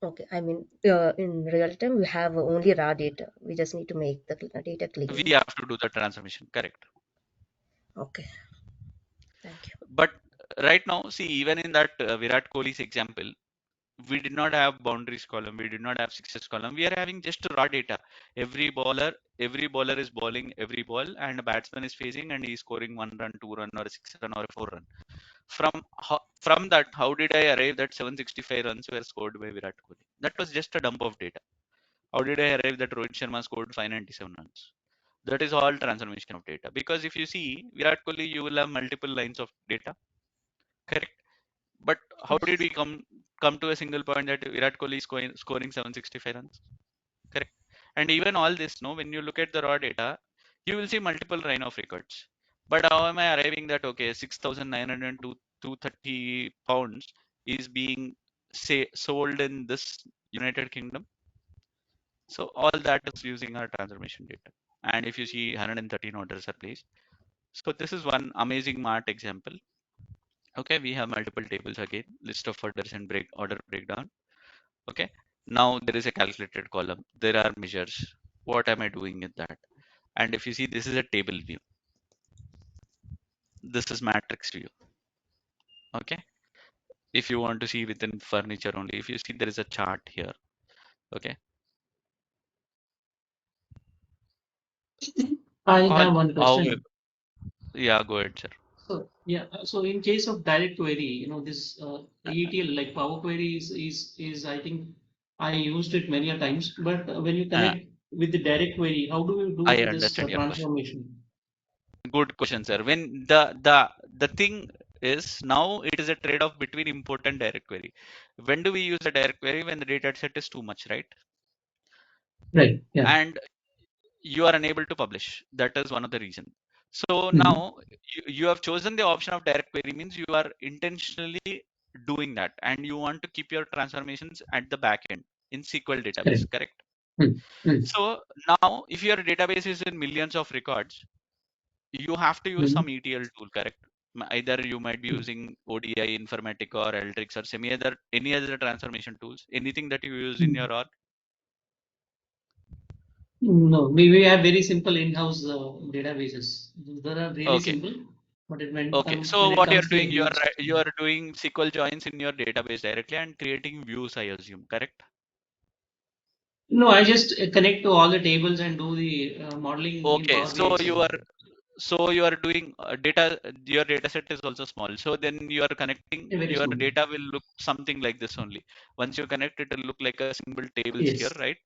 Okay, I mean, in real time, we have only raw data. We just need to make the data We clean. have to do the transformation. Correct. Okay, thank you. But right now, see, even in that Virat Kohli's example, we did not have boundaries column, we did not have success column. We are having just raw data. Every bowler is bowling every ball, and a batsman is facing, and he's scoring 1 run, 2 run, or a 6 run, or a 4 run. From that, how did I arrive that 765 runs were scored by Virat Kohli? That was just a dump of data. How did I arrive that Rohit Sharma scored 597 runs? That is all transformation of data. Because if you see Virat Kohli, you will have multiple lines of data. Correct. But how did Yes. we come to a single point that Virat Kohli is scoring 765 runs? Correct. And even all this, no, when you look at the raw data, you will see multiple line of records. But how am I arriving that okay, 6,900 to 230 pounds is being say sold in this United Kingdom? So all that is using our transformation data. And if you see 113 orders are placed. So this is one amazing Mart example. Okay, we have multiple tables again, list of orders and order breakdown. Okay, now there is a calculated column. There are measures. What am I doing with that? And if you see, this is a table view. This is matrix view. Okay, if you want to see within furniture only, if you see there is a chart here. Okay, I all have one how question. yeah, go ahead, sir. So yeah, so in case of direct query, this ETL like Power Query is I think I used it many a times. But when you Uh, connect with the direct query, how do you I do this understand your question. transformation? Good question, sir. When the thing is now it is a trade-off between import and direct query. When do we use a direct query? When the data set is too much, right? Right. Yeah. And you are unable to publish. That is one of the reasons. So Mhm. now you have chosen the option of direct query means you are intentionally doing that and you want to keep your transformations at the back end in SQL database, Correct. correct? Mm. Mm. So now if your database is in millions of records, you have to use some Mhm. ETL tool, correct? Either you might be Mm. using ODI, Informatica, or Alteryx, or any other transformation tools. Anything that you use in Mm. your org. No, we have very simple in-house databases. They are really Okay, simple, but okay. when So it what you're comes to doing, you are huge. you are doing SQL joins in your database directly and creating views, I assume, correct? No, I just connect to all the tables and do the modeling in Okay, Power BI itself. so you are doing data. Your data set is also small. So then you are connecting. Very Your small. data will look something like this only. Once you connect, it will look like a single tables here, Yes, right?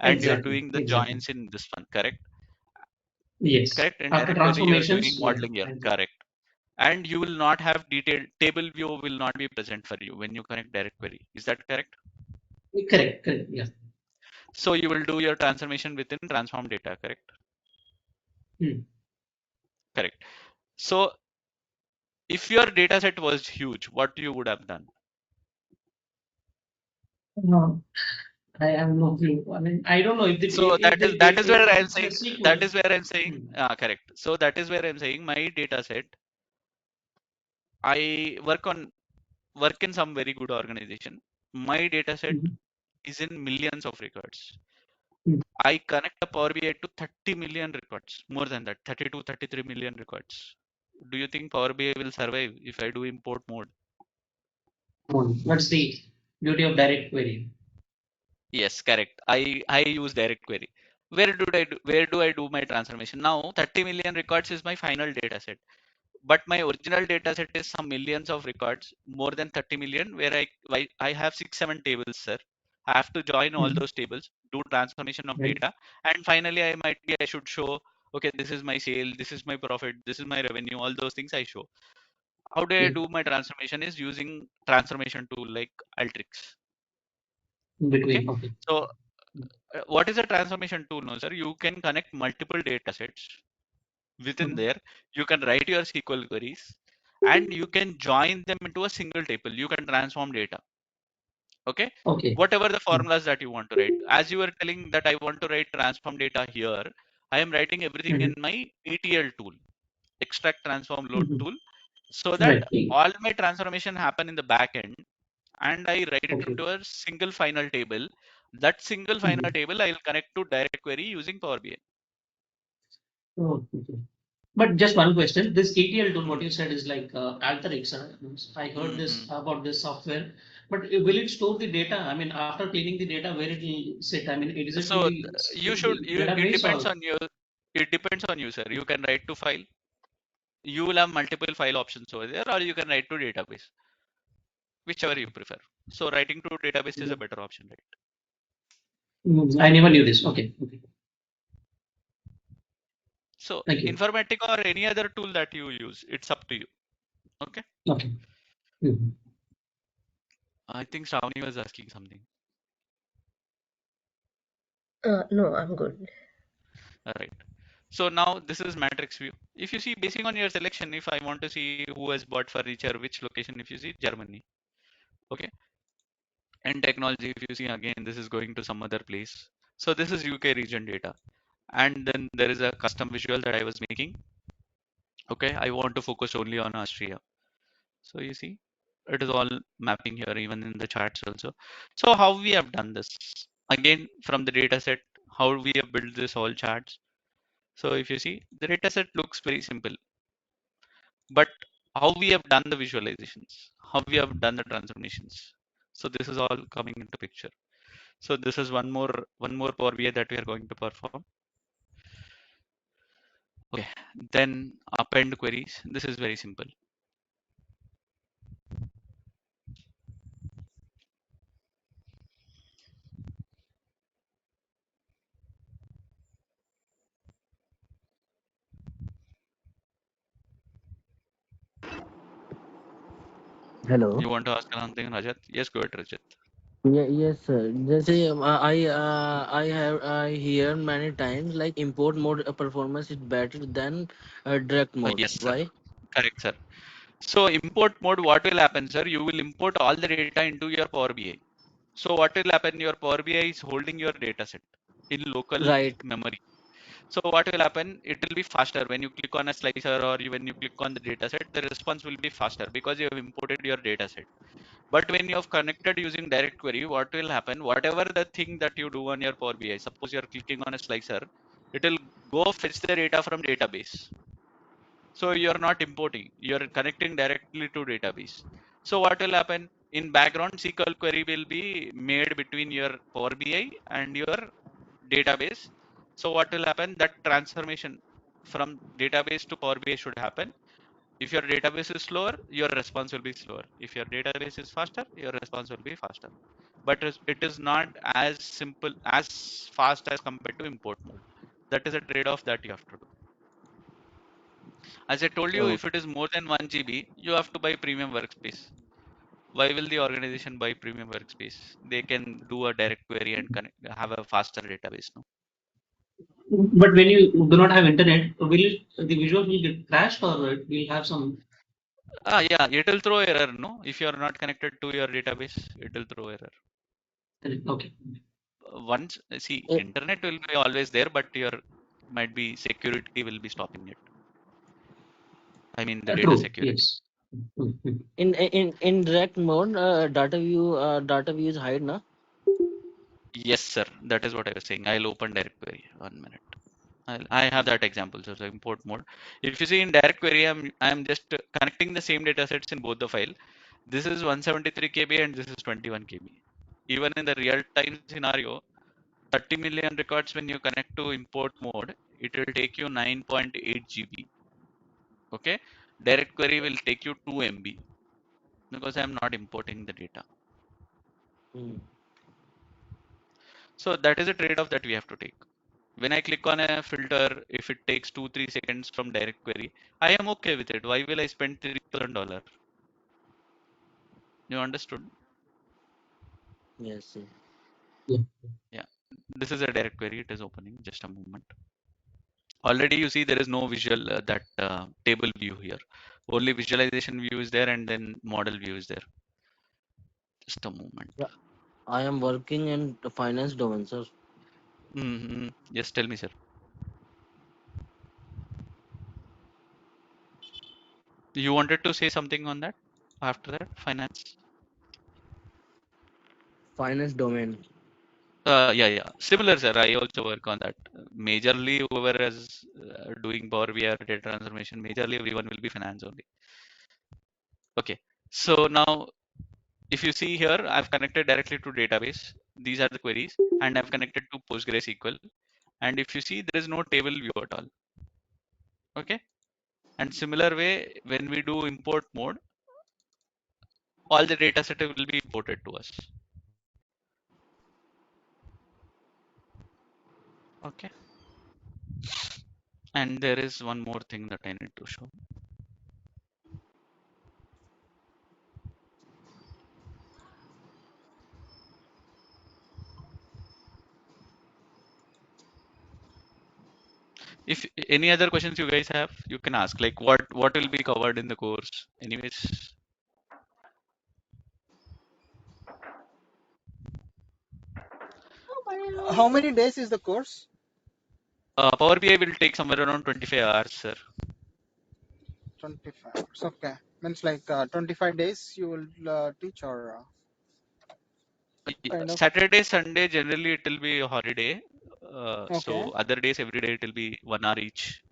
And you're exactly, doing the exactly. joins in this one, correct? Yes. Correct. In After direct query, you're doing transformations, yeah, modeling here, I do. correct? And you will not have detailed table view will not be present for you when you connect direct query. Is that correct? Correct, correct, yeah. So you will do your transformation within transform data, correct? Hmm. Correct. So if your data set was huge, what you would have done? No, I have no clue. I mean, I don't know if the So if the that is where if I'm it's a saying that SQL. is where I'm saying Hmm. correct. So that is where I'm saying my data set. I work in some very good organization. My data set Mhm. is in millions of records. Hmm. I connect a Power BI to 30 million records, more than that, 32, 33 million records. Do you think Power BI will survive if I do import mode? That's the beauty of direct query. Yes, correct. I use direct query. Where do I do my transformation? Now 30 million records is my final data set. But my original data set is some millions of records, more than 30 million, where I have 6 7 tables, sir. I have to join all Mhm. those tables, do transformation of Right. data, and finally I should show, okay, this is my sale, this is my profit, this is my revenue, all those things I show. How do I Yeah. do my transformation is using transformation tool like Alteryx. In Okay, between. Okay. so what is a transformation tool? No, sir, you can connect multiple data sets within Mhm. there. You can write your SQL queries and you can join them into a single table. You can transform data. Okay, Okay. whatever the Mhm. formulas that you want to write. As you were telling that I want to write transform data here, I am writing everything in Mhm. my ETL tool, extract transform load Mhm. tool, so that Right. all my transformation happen in the back end and I write it Okay. into a single final table. That single final Mhm. table I will connect to direct query using Power BI. Oh, okay. But just one question. This ETL tool, what you said is like Alteryx. I heard this Mm-hmm. about this software, but will it store the data? I mean, after cleaning the data, where it will sit? I mean, is it in So the you should it database depends or? on you. It depends on you, sir. You can write to file. You will have multiple file options over there, or you can write to database, whichever you prefer. So writing to database is a better option, right? I never knew this. Okay. Okay. So Thank you. Informatica or any other tool that you use, it's up to you. Okay. Okay. Mhm. I think Shravani was asking something. No, I'm good. All right. So now this is matrix view. If you see, basing on your selection, if I want to see who has bought furniture, which location, if you see Germany, okay. And technology, if you see again, this is going to some other place. So this is UK region data. And then there is a custom visual that I was making. Okay, I want to focus only on Austria. So you see, it is all mapping here, even in the charts also. So how we have done this? Again, from the data set, how we have built this all charts. So if you see, the data set looks very simple, but how we have done the visualizations, how we have done the transformations. So this is all coming into picture. So this is one more Power BI that we are going to perform. Okay, then append queries. This is very simple. Hello. You want to ask something, Rajat? Yes, go ahead, Rajat. Yeah, yes, sir. जैसे I have I hear many times like import mode performance is better than direct mode. Yes, sir. Why? Correct, sir. So import mode, what will happen, sir? You will import all the data into your Power BI. So what will happen? Your Power BI is holding your data set in local Right. memory. So what will happen? It will be faster when you click on a slicer or when you click on the data set, the response will be faster because you have imported your data set. But when you have connected using direct query, what will happen? Whatever the thing that you do on your Power BI, suppose you're clicking on a slicer, it will go fetch the data from database. So you're not importing, you're connecting directly to database. So what will happen? In background, SQL query will be made between your Power BI and your database. So what will happen? That transformation from database to Power BI should happen. If your database is slower, your response will be slower. If your database is faster, your response will be faster. But it is not as simple, as fast as compared to import mode. That is a trade-off that you have to do. As I told you, Oh, if it is more than 1 GB, you have to buy premium workspace. Why will the organization buy premium workspace? They can do a direct query and connect, have a faster database. No? But when you do not have internet, will the visual will get crashed or it will have some? Yeah, it will throw error. No, if you are not connected to your database, it will throw error. Okay. Once see, eh, internet will be always there, but your might be security will be stopping it. I mean the data True. security. Yes. Mm. in direct mode, data view is hide na. Yes, sir. That is what I was saying. I'll open direct query. 1 minute. I have that example. So import mode. If you see in direct query, I'm just connecting the same data sets in both the file. This is 173 KB and this is 21 KB. Even in the real time scenario, 30 million records when you connect to import mode, it will take you 9.8 GB. Okay. Direct query will take you 2 MB because I'm not importing the data. Hmm. So that is a trade-off that we have to take. When I click on a filter, if it takes 2-3 seconds from direct query, I am okay with it. Why will I spend $3,000? You understood? Yes, yes. Yeah. Yeah. This is a direct query. It is opening. Just a moment. Already you see there is no visual that table view here. Only visualization view is there and then model view is there. Just a moment. Yeah, I am working in the finance domain, sir. Yes, tell me, sir. You wanted to say something on that after that? Finance? Finance domain. Yeah. Similar, sir. I also work on that. Majorly, whoever is doing Power BI or data transformation, majorly everyone will be finance only. Okay. So now, if you see here, I've connected directly to database. These are the queries, and I've connected to PostgreSQL. And if you see, there is no table view at all. Okay. And similar way, when we do import mode, all the data set will be imported to us. Okay. And there is one more thing that I need to show. If any other questions you guys have, you can ask. Like what will be covered in the course. Anyways, How many days is the course? Power BI will take somewhere around 25 hours, sir. 25 hours. Okay. Means like 25 days you will teach or kind of. Saturday, Sunday, generally it will be a holiday. Okay. So other days, every day it will be 1 hour each.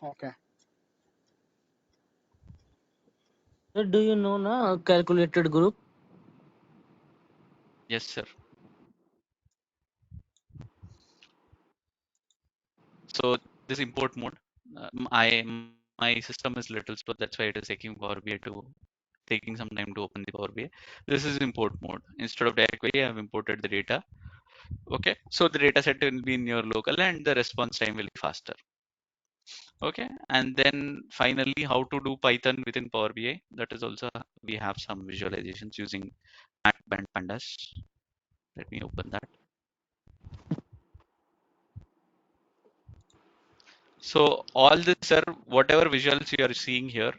Okay. Sir, do you know na calculated group? Yes, sir. So this import mode, my system is little slow. That's why it is taking Power BI to taking some time to open the Power BI. This is import mode. Instead of direct query, I have imported the data. Okay, so the data set will be in your local and the response time will be faster. Okay, and then finally, how to do Python within Power BI. That is also we have some visualizations using band pandas. Let me open that. So all this, sir, whatever visuals you are seeing here,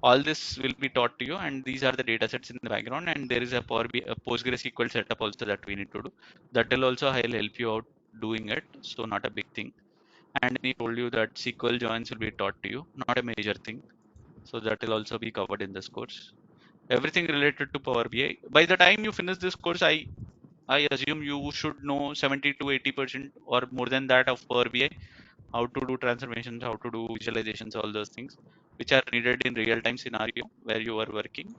all this will be taught to you, and these are the data sets in the background, and there is a Power BI, a PostgreSQL setup also that we need to do. That will also I'll help you out doing it, so not a big thing. And he told you that SQL joins will be taught to you, not a major thing. So that will also be covered in this course. Everything related to Power BI. By the time you finish this course, I assume you should know 70 to 80% or more than that of Power BI, how to do transformations, how to do visualizations, all those things which are needed in real-time scenario where you are working.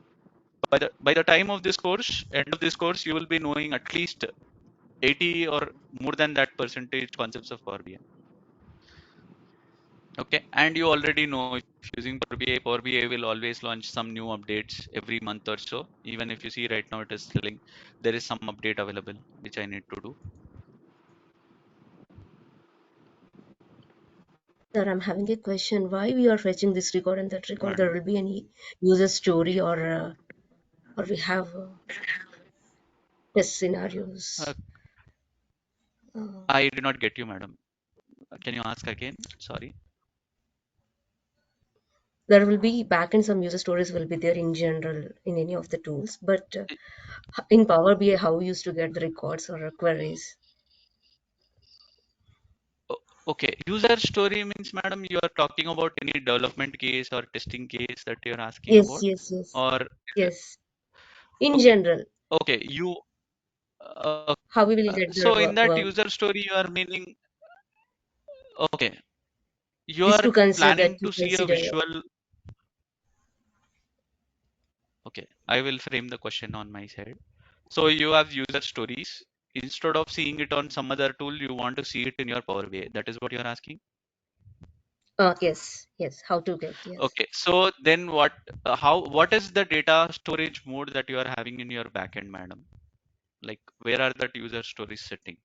By the time of this course, end of this course, you will be knowing at least 80 or more than that percentage concepts of Power BI. Okay, and you already know if using Power BI will always launch some new updates every month or so. Even if you see right now it is telling there is some update available which I need to do. Sir, I'm having a question. Why we are fetching this record and that record? There Madam, will be any user story or we have test uh, scenarios. I did not get you, madam. Can you ask again? Sorry. There will be backend some user stories will be there in general in any of the tools, but in Power BI, how we used to get the records or queries? Okay, user story means, madam, you are talking about any development case or testing case that you're asking Yes, about, yes, yes, or yes. In okay, general, okay, you uh, how we will get so in that the user story you are meaning, okay, you this are to consider planning that to to see a consider. visual. Okay, I will frame the question on my side. So you have user stories. Instead of seeing it on some other tool, you want to see it in your Power BI. That is what you're asking. Yes, yes. How to get? Yes. Okay, so then what is the data storage mode that you are having in your backend, madam? Like, where are that user stories sitting?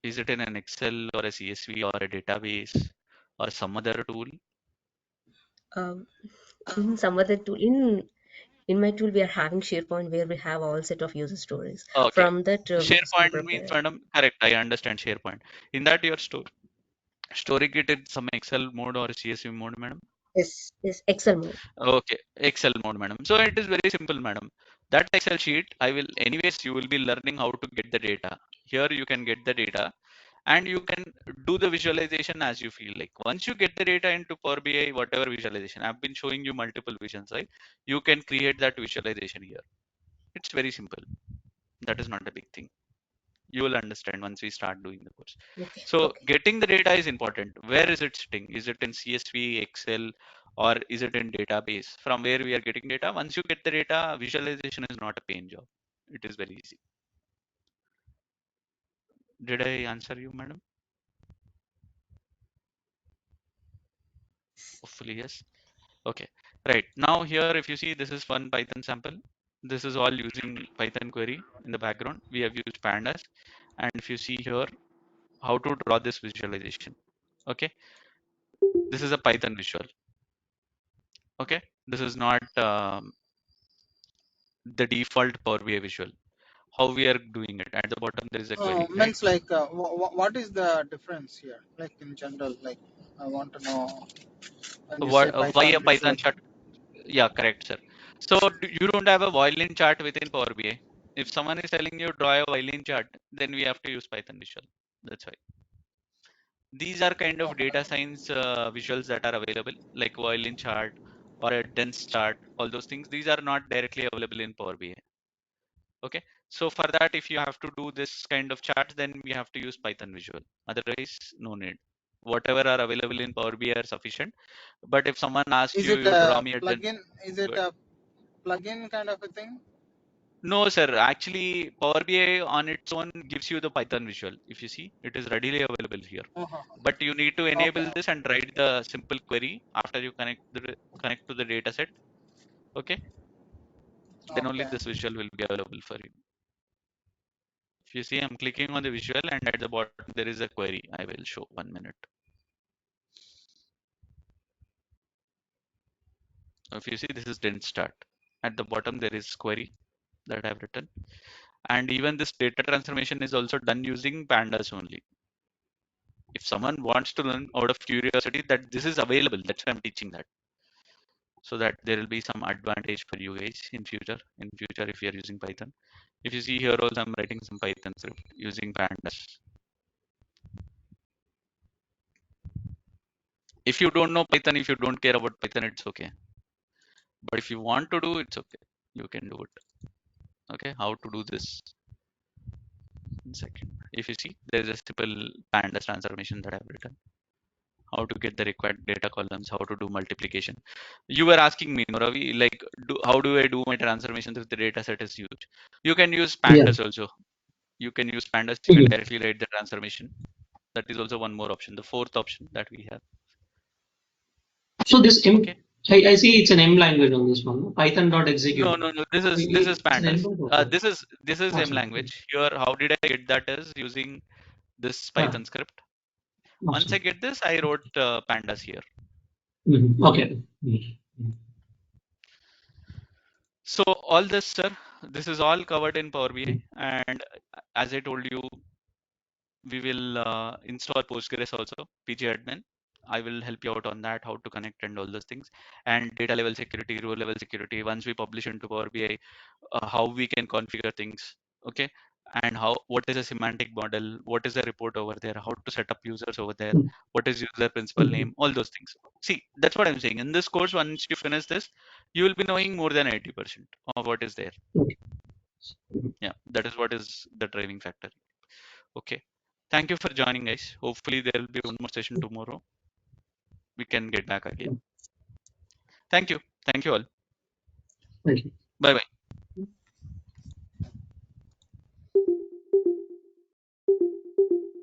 Is it in an Excel or a CSV or a database or some other tool? Um, in some other tool, in my tool, we are having SharePoint where we have all set of user stories. Okay, From that, we used to SharePoint means, prepare. madam, correct. I understand SharePoint. In that, you're storing it in some Excel mode or CSV mode, madam. Yes, yes. Excel mode. Okay, Excel mode, madam. So it is very simple, madam. That Excel sheet, anyways, you will be learning how to get the data. Here you can get the data and you can do the visualization as you feel like. Once you get the data into Power BI, whatever visualization, I've been showing you multiple visions, right? You can create that visualization here. It's very simple. That is not a big thing. You will understand once we start doing the course. Okay, So okay. getting the data is important. Where is it sitting? Is it in CSV, Excel, or is it in database? From where we are getting data? Once you get the data, visualization is not a pain job. It is very easy. Did I answer you, madam? Hopefully, yes. Okay. Right. Now here, if you see, this is one Python sample. This is all using Python query in the background. We have used pandas. And if you see here, how to draw this visualization. Okay. This is a Python visual. Okay. This is not the default Power BI visual. how we are doing it. At the bottom there is a query, right? Means like what is the difference here? Like in general, like I want to know when you say Why Python a Python Visual. chart? Yeah, correct, sir. So you don't have a violin chart within Power BI. If someone is telling you draw a violin chart, then we have to use Python Visual. That's why. These are kind of Okay. data science visuals that are available, like violin chart or a dense chart, all those things. These are not directly available in Power BI. Okay, so for that, if you have to do this kind of charts, then we have to use Python Visual. Otherwise, no need. Whatever are available in Power BI are sufficient. But if someone asks Is you, it you draw a me a dense, plugin? Is it good. a plugin kind of a thing? No, sir. Actually, Power BI on its own gives you the Python visual. If you see, it is readily available here. Uh-huh. But you need to Okay. enable this and write the simple query after you connect to the data set. Okay, then only Okay. this visual will be available for you. If you see, I'm clicking on the visual and at the bottom there is a query. I will show 1 minute. If you see, this is didn't start. At the bottom there is query that I've written. And even this data transformation is also done using pandas only. If someone wants to learn out of curiosity that this is available, that's why I'm teaching that. So that there will be some advantage for you guys in future. In future, if you are using Python. If you see here also, I'm writing some Python script using pandas. If you don't know Python, if you don't care about Python, it's okay. But if you want to do, it's okay. You can do it. Okay, how to do this? 1 second. If you see, there is a simple pandas transformation that I've written. How to get the required data columns, how to do multiplication. You were asking me, Ravi, like, how do I do my transformations if the data set is huge? You can use Yeah. pandas also. You can use pandas, you can directly write the transformation. That is also one more option, the fourth option that we have. So this Okay. I see it's an M language on this one. Python.execute. No. This is It's an pandas. M language. This is M Awesome. language. Here, how did I get that is using this Ah, Python script. Once I awesome. get this, I wrote pandas here. Okay. So all this, sir, this is all covered in Power BI. And as I told you, we will install Postgres also, PG admin. I will help you out on that, how to connect and all those things. And data level security, row level security. Once we publish into Power BI, how we can configure things. Okay. And what is a semantic model? What is a report over there? How to set up users over there? What is user principal name? All those things. See, that's what I'm saying. In this course, once you finish this, you will be knowing more than 80% of what is there. Yeah, that is what is the driving factor. Okay. Thank you for joining, guys. Hopefully, there will be one more session tomorrow. We can get back again. Thank you. Thank you all. Thank you. Bye bye.